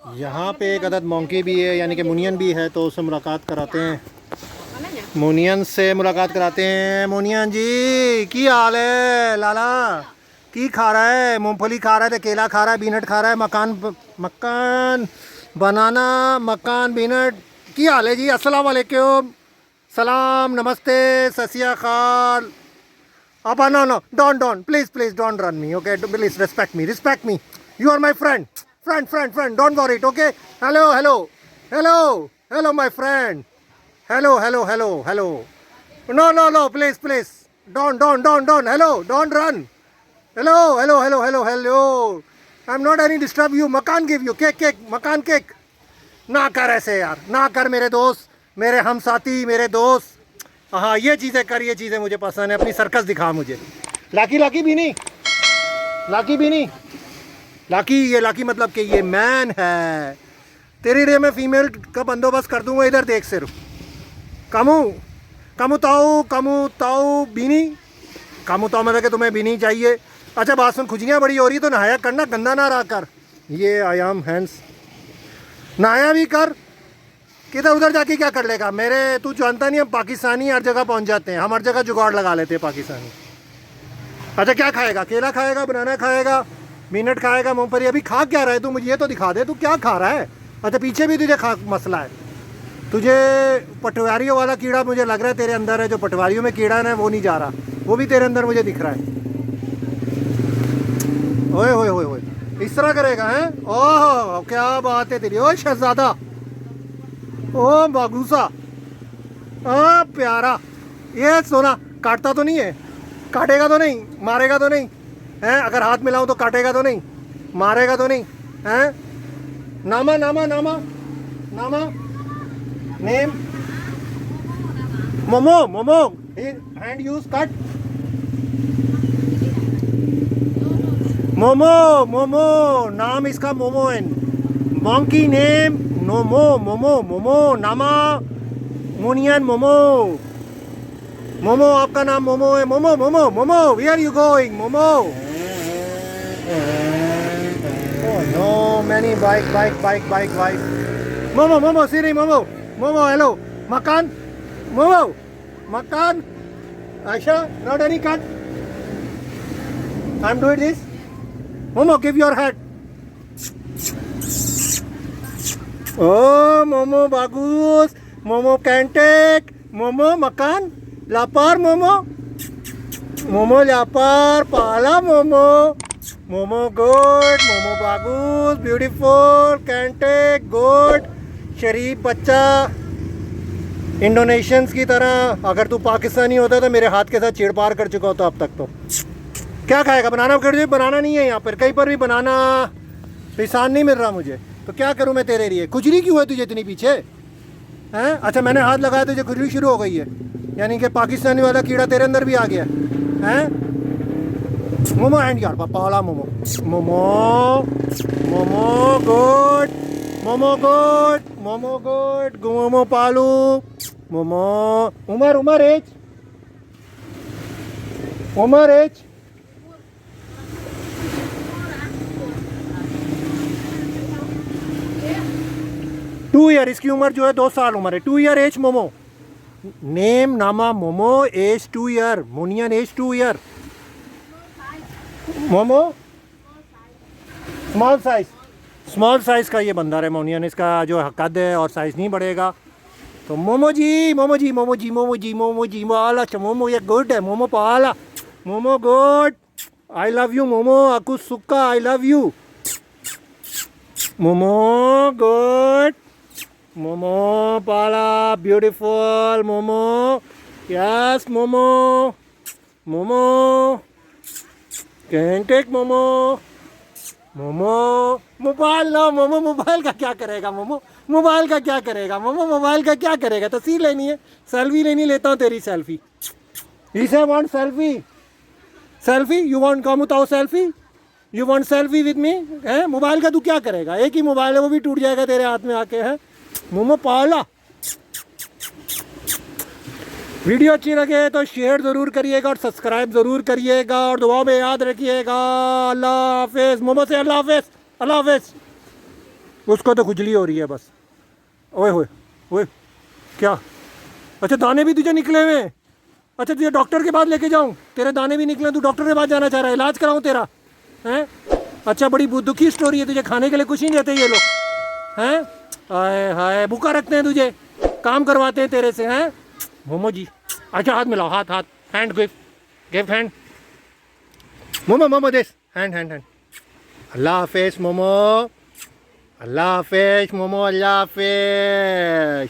यहाँ पे एक अदद मोंकी भी है, यानी कि मुनियन भी है, तो उससे मुलाकात कराते हैं। मुनियन से मुलाकात कराते हैं। मुनियन जी की हाल है लाला? की खा रहा है? मूंगफली खा रहा है, केला खा रहा है, बीनट खा रहा है, मकान बनाना, मकान बीनट। की हाल है जी? अस्सलाम वालेकुम, सलाम, नमस्ते, सत श्री अकाल। अब no no, don't please don't run me, okay? Please respect me, you are my friend, don't worry, okay? Hello hello hello hello my friend, hello, no please don't, hello, don't run, hello, I am not any disturb you, मकान give you cake, मकान cake. ना कर ऐसे यार, ना कर मेरे दोस्त, मेरे हम साथी, मेरे दोस्त। हाँ, ये चीज़ें कर, ये चीज़ें मुझे पसंद है। अपनी सर्कस दिखा मुझे। लाकी भी नहीं, लाकी भी नहीं, लाकी, ये लाकी मतलब कि ये मैन है। तेरे लिए मैं फीमेल का बंदोबस्त कर दूंगा। इधर देख सिर्फ, कमू ताऊ बीनी, कमू ताऊ मतलब कि तुम्हें बीनी चाहिए। अच्छा बात सुन, खुजलियाँ बड़ी हो रही तो नहाया करना, गंदा ना रहा कर। ये आयाम हैंड्स, नहाया भी कर। किधर उधर जाके क्या कर लेगा? मेरे तू जानता नहीं, हम पाकिस्तानी हर जगह पहुंच जाते हैं, हम हर जगह जुगाड़ लगा लेते हैं पाकिस्तानी। अच्छा क्या खाएगा? केला खाएगा, बनाना खाएगा, मिनट खाएगा, मूंगफली। अभी खा क्या रहा है तू? मुझे ये तो दिखा दे, तू क्या खा रहा है? अच्छा पीछे भी तुझे खा मसला है। तुझे पटवारियों वाला कीड़ा मुझे लग रहा है तेरे अंदर है। जो पटवारियों में कीड़ा है वो नहीं जा रहा, वो भी तेरे अंदर मुझे दिख रहा है। ओए, इस तरह करेगा है? ओह क्या बात है तेरी, ओ शहजादा, ओ बागूसा, ओ प्यारा। ये सोना काटता तो नहीं है? काटेगा तो नहीं? मारेगा तो नहीं है? अगर हाथ मिलाऊं तो काटेगा तो नहीं? मारेगा तो नहीं है? नामा name momo hand use cut. Momo नाम इसका मोमो है। मॉन्की नेम मोमो नामा मुनियन मोमो आपका नाम मोमो है। Momo where you going Momo? No many bike Momo सीरी मोमो हेलो मकान मकान अच्छा not any cut I am doing this Momo give your head ओ मोमो बागूस मोमो कैन टेक मोमो मकान लापार मोमो लापार पाला मोमो गुड मोमो बागूस ब्यूटीफुल कैन टेक गुड शरीफ बच्चा इंडोनेशियंस की तरह। अगर तू पाकिस्तानी होता तो मेरे हाथ के साथ छेड़छाड़ कर चुका होता अब तक। तो क्या खाएगा? बनाना कर दे। बनाना नहीं है यहाँ पर कहीं पर भी, बनाना पिसान नहीं मिल रहा मुझे, तो क्या करूँ मैं तेरे लिए? खुजली क्यों है तुझे इतनी पीछे हैं? अच्छा मैंने हाथ लगाया तुझे खुजली शुरू हो गई है, यानी कि पाकिस्तानी वाला कीड़ा तेरे अंदर भी आ गया है? मोमो एंड यार पाला मोमो गुड मोमो पालू मोमो उमर एज 2 ईयर। इसकी उम्र जो है 2 साल उम्र है। 2 ईयर एज मोमो नेम नामा मोमो एज 2 ईयर मुनियन age 2 year Momo small size का ये बंदर है मोनियन। इसका जो कद है और साइज नहीं बढ़ेगा। तो मोमो जी पाला मोमो ये गुड है मोमो पाला Momo good I love you Momo आकू सुक्का I love you Momo good Momo पाला beautiful Momo yes Momo can take Momo mobile ना मोबाइल का क्या करेगा मोबाइल का क्या करेगा? तस्वीर लेनी है, सेल्फी लेनी, लेता हूँ तेरी सेल्फी। इसे want selfie you want come उताओ selfie you want selfie with me है? मोबाइल का तू क्या करेगा? एक ही मोबाइल है, वो भी टूट जाएगा तेरे हाथ में आके है। मोमो पाला। वीडियो अच्छी लगे तो शेयर ज़रूर करिएगा और सब्सक्राइब ज़रूर करिएगा और दुआ में याद रखिएगा। अल्लाह हाफिज़। मोमो से अल्लाह हाफिज़। उसको तो खुजली हो रही है बस। ओए होए ओए, क्या? अच्छा दाने भी तुझे निकले हुए हैं? अच्छा तुझे डॉक्टर के पास लेके जाऊं? तेरे दाने भी निकले, तू डॉक्टर के पास जाना चाह रहा है, इलाज कराऊं तेरा? हैं? अच्छा बड़ी दुखी स्टोरी है, तुझे खाने के लिए कुछ नहीं देते ये लोग हैं? हाय हाय, भूखा रखते हैं तुझे, काम करवाते हैं तेरे से हैं? मोमो जी, अच्छा हाथ मिलाओ, हाथ हाथ, hand give hand. Momo momo this, hand hand hand. Allah Hafiz momo, Allah Hafiz momo, Allah Hafiz.